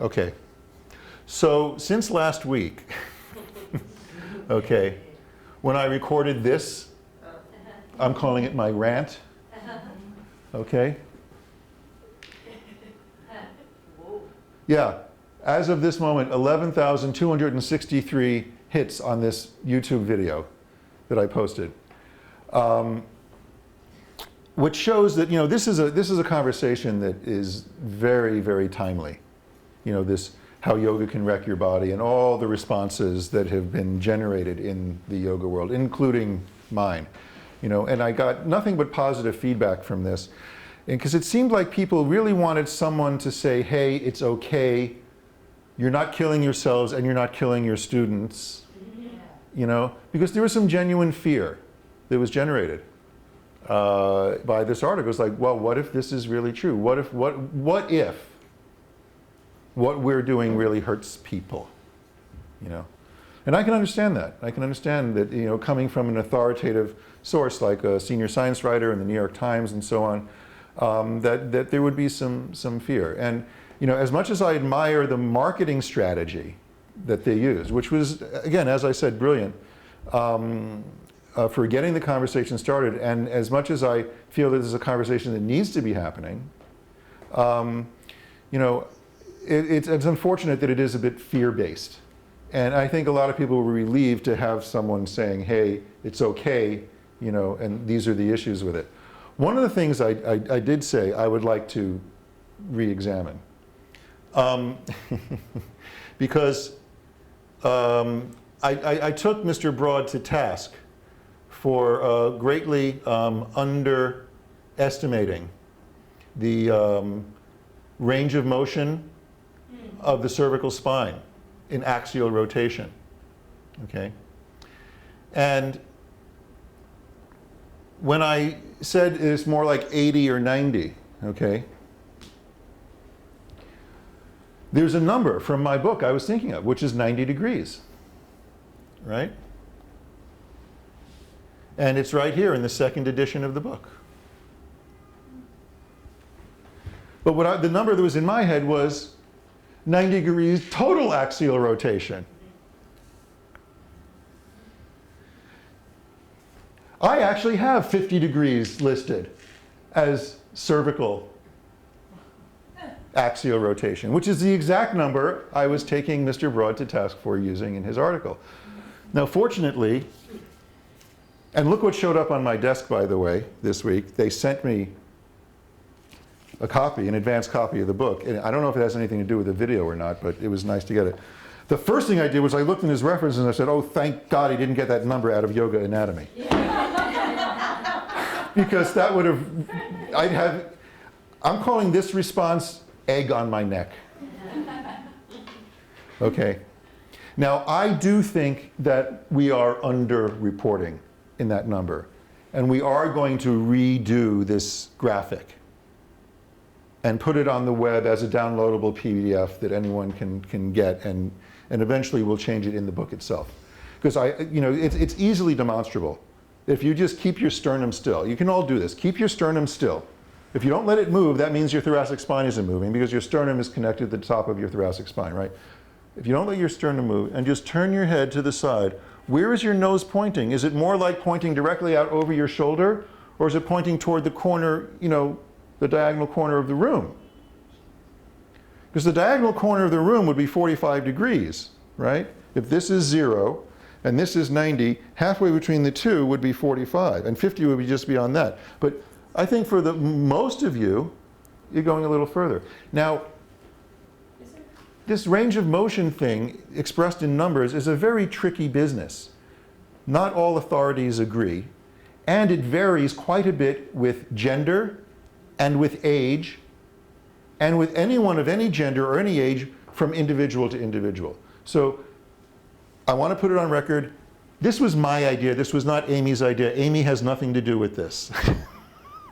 Okay. So since last week, okay, when I recorded this, I'm calling it my rant. Okay? Yeah. As of this moment, 11,263 hits on this YouTube video that I posted. Which shows that, this is a conversation that is very, very timely. This how yoga can wreck your body and all the responses that have been generated in the yoga world, including mine. And I got nothing but positive feedback from this. And because it seemed like people really wanted someone to say, hey, it's okay, you're not killing yourselves and you're not killing your students, because there was some genuine fear that was generated by this article. It's like, well, what if this is really true? What if what we're doing really hurts people, And I can understand that. I can understand that, coming from an authoritative source like a senior science writer in the New York Times and so on, that there would be some fear. And, as much as I admire the marketing strategy that they used, which was, again, as I said, brilliant, for getting the conversation started, and as much as I feel that this is a conversation that needs to be happening, it's unfortunate that it is a bit fear-based. And I think a lot of people were relieved to have someone saying, hey, it's okay, and these are the issues with it. One of the things I did say I would like to re-examine, because I took Mr. Broad to task for greatly underestimating the range of motion of the cervical spine in axial rotation, okay? And when I said it's more like 80 or 90, okay, there's a number from my book I was thinking of, which is 90 degrees, right? And it's right here in the second edition of the book. But the number that was in my head was 90 degrees total axial rotation. I actually have 50 degrees listed as cervical axial rotation, which is the exact number I was taking Mr. Broad to task for using in his article. Now, fortunately, and look what showed up on my desk, by the way, this week. They sent me a copy, an advanced copy of the book. And I don't know if it has anything to do with the video or not, but it was nice to get it. The first thing I did was I looked in his references and I said, oh, thank God he didn't get that number out of Yoga Anatomy. Because that would have, I'm calling this response egg on my neck. Okay. Now, I do think that we are underreporting in that number. And we are going to redo this graphic and put it on the web as a downloadable PDF that anyone can get, and eventually we'll change it in the book itself. Because it's easily demonstrable. If you just keep your sternum still, you can all do this, keep your sternum still. If you don't let it move, that means your thoracic spine isn't moving, because your sternum is connected to the top of your thoracic spine, right? If you don't let your sternum move and just turn your head to the side, where is your nose pointing? Is it more like pointing directly out over your shoulder, or is it pointing toward the corner, the diagonal corner of the room? Because the diagonal corner of the room would be 45 degrees, right? If this is 0 and this is 90, halfway between the two would be 45, and 50 would be just beyond that. But I think for most of you, you're going a little further. Now, this range of motion thing expressed in numbers is a very tricky business. Not all authorities agree, and it varies quite a bit with gender and with age, and with anyone of any gender or any age, from individual to individual. So I want to put it on record, this was my idea, this was not Amy's idea. Amy has nothing to do with this.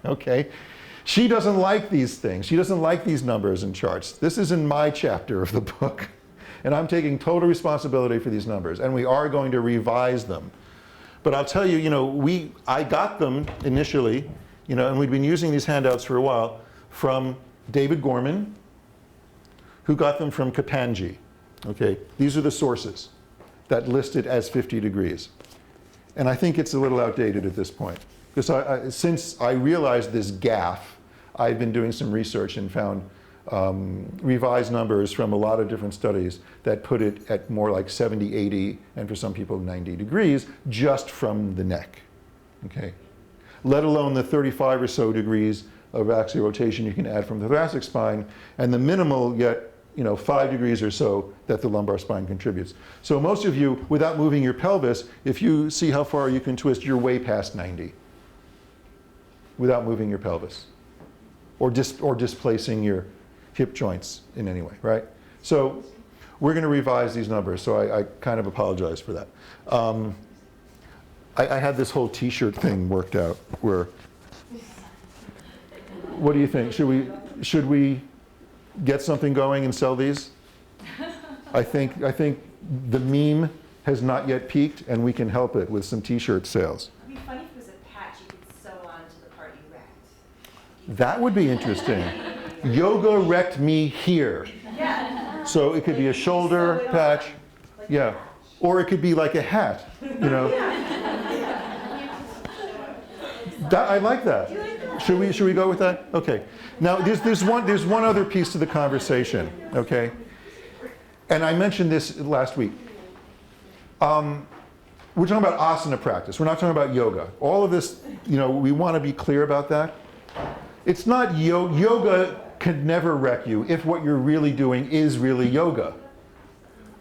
Okay? She doesn't like these things. She doesn't like these numbers and charts. This is in my chapter of the book. And I'm taking total responsibility for these numbers. And we are going to revise them. But I'll tell you, I got them initially, and we'd been using these handouts for a while, from David Gorman, who got them from Kapanji. Okay, these are the sources that list it as 50 degrees. And I think it's a little outdated at this point. Because since I realized this gaffe, I've been doing some research and found revised numbers from a lot of different studies that put it at more like 70, 80, and for some people 90 degrees, just from the neck, okay? Let alone the 35 or so degrees of axial rotation you can add from the thoracic spine, and the minimal yet, 5 degrees or so that the lumbar spine contributes. So most of you, without moving your pelvis, if you see how far you can twist, you're way past 90 without moving your pelvis or displacing your hip joints in any way, right? So we're going to revise these numbers, so I kind of apologize for that. I had this whole t-shirt thing worked out where, what do you think? Should we get something going and sell these? I think the meme has not yet peaked, and we can help it with some t-shirt sales. It'd be funny if it was a patch you could sew onto the part you wrecked. That would be interesting. Yoga wrecked me here. Yeah. So it could be a shoulder patch, yeah, or it could be like a hat, I like that. Should we go with that? Okay. Now there's one other piece to the conversation, okay? And I mentioned this last week. We're talking about asana practice. We're not talking about yoga. All of this, we want to be clear about that. It's not yoga could never wreck you if what you're really doing is really yoga.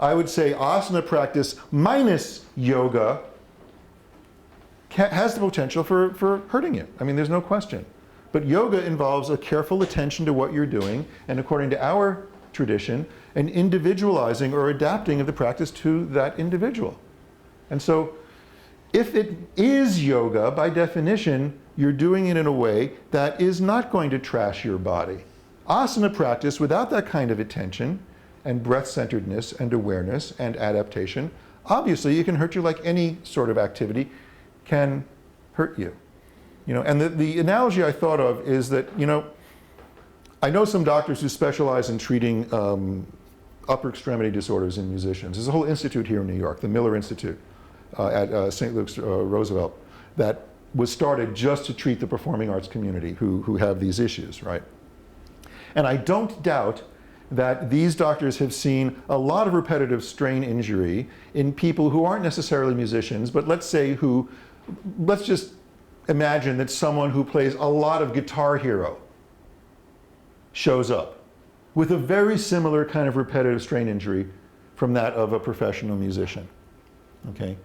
I would say asana practice minus yoga has the potential for hurting you. I mean, there's no question. But yoga involves a careful attention to what you're doing, and according to our tradition, an individualizing or adapting of the practice to that individual. And so if it is yoga, by definition, you're doing it in a way that is not going to trash your body. Asana practice without that kind of attention and breath-centeredness and awareness and adaptation, obviously it can hurt you like any sort of activity can hurt you. And the analogy I thought of is that, I know some doctors who specialize in treating upper extremity disorders in musicians. There's a whole institute here in New York, the Miller Institute at St. Luke's Roosevelt, that was started just to treat the performing arts community who have these issues, right? And I don't doubt that these doctors have seen a lot of repetitive strain injury in people who aren't necessarily musicians, but let's just imagine that someone who plays a lot of Guitar Hero shows up with a very similar kind of repetitive strain injury from that of a professional musician, okay?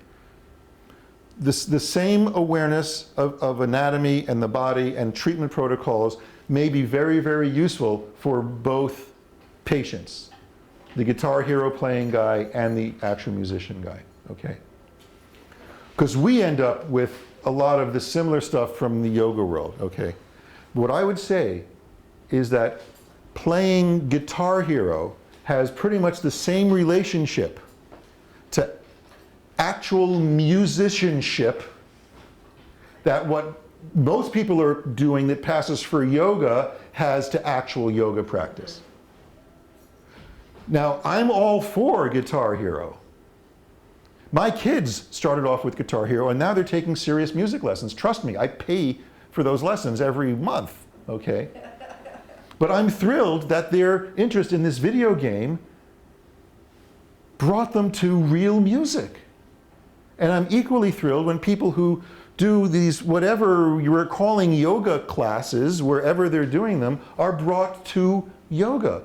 The same awareness of anatomy and the body and treatment protocols may be very, very useful for both patients, the Guitar Hero playing guy and the actual musician guy, okay? Because we end up with a lot of the similar stuff from the yoga world, okay? What I would say is that playing Guitar Hero has pretty much the same relationship to actual musicianship that what most people are doing that passes for yoga has to actual yoga practice. Now, I'm all for Guitar Hero. My kids started off with Guitar Hero and now they're taking serious music lessons. Trust me, I pay for those lessons every month, okay? But I'm thrilled that their interest in this video game brought them to real music. And I'm equally thrilled when people who do these, whatever you're calling yoga classes, wherever they're doing them, are brought to yoga.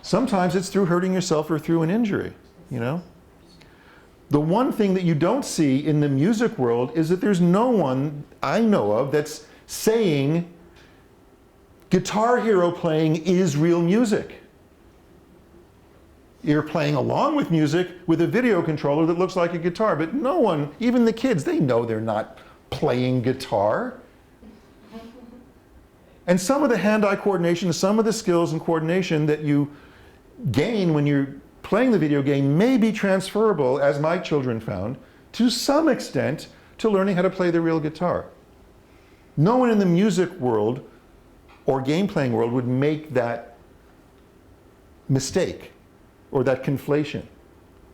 Sometimes it's through hurting yourself or through an injury, The one thing that you don't see in the music world is that there's no one I know of that's saying Guitar Hero playing is real music. You're playing along with music with a video controller that looks like a guitar, but no one, even the kids, they know they're not playing guitar. And some of the hand-eye coordination, some of the skills and coordination that you gain when you're playing the video game may be transferable, as my children found, to some extent to learning how to play the real guitar. No one in the music world or game playing world would make that mistake or that conflation.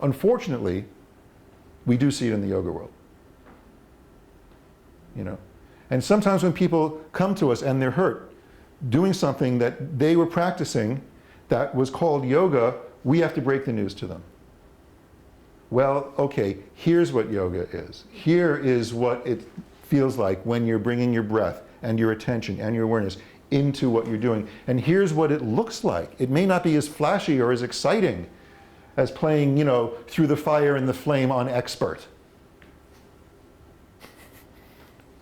Unfortunately, we do see it in the yoga world. You know? And sometimes when people come to us and they're hurt, doing something that they were practicing that was called yoga, we have to break the news to them. Well, okay, here's what yoga is. Here is what it feels like when you're bringing your breath and your attention and your awareness into what you're doing. And here's what it looks like. It may not be as flashy or as exciting as playing, you know, Through the Fire and the Flame on Expert.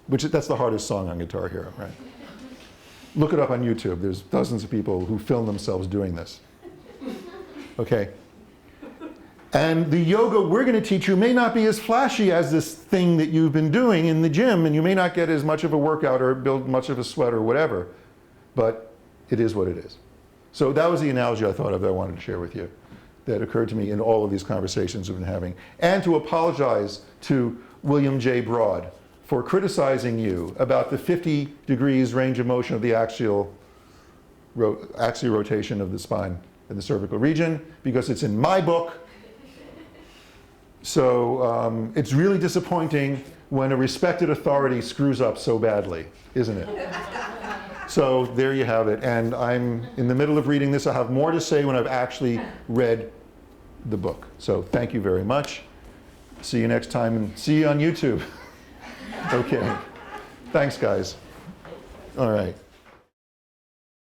That's the hardest song on Guitar Hero, right? Look it up on YouTube. There's dozens of people who film themselves doing this. Okay? And the yoga we're going to teach you may not be as flashy as this thing that you've been doing in the gym, and you may not get as much of a workout or build much of a sweat or whatever, but it is what it is. So that was the analogy I thought of that I wanted to share with you, that occurred to me in all of these conversations we've been having. And to apologize to William J. Broad for criticizing you about the 50 degrees range of motion of the axial rotation of the spine in the cervical region, because it's in my book. So it's really disappointing when a respected authority screws up so badly, isn't it? So there you have it. And I'm in the middle of reading this. I'll have more to say when I've actually read the book. So thank you very much. See you next time, and see you on YouTube. Okay. Thanks, guys. All right.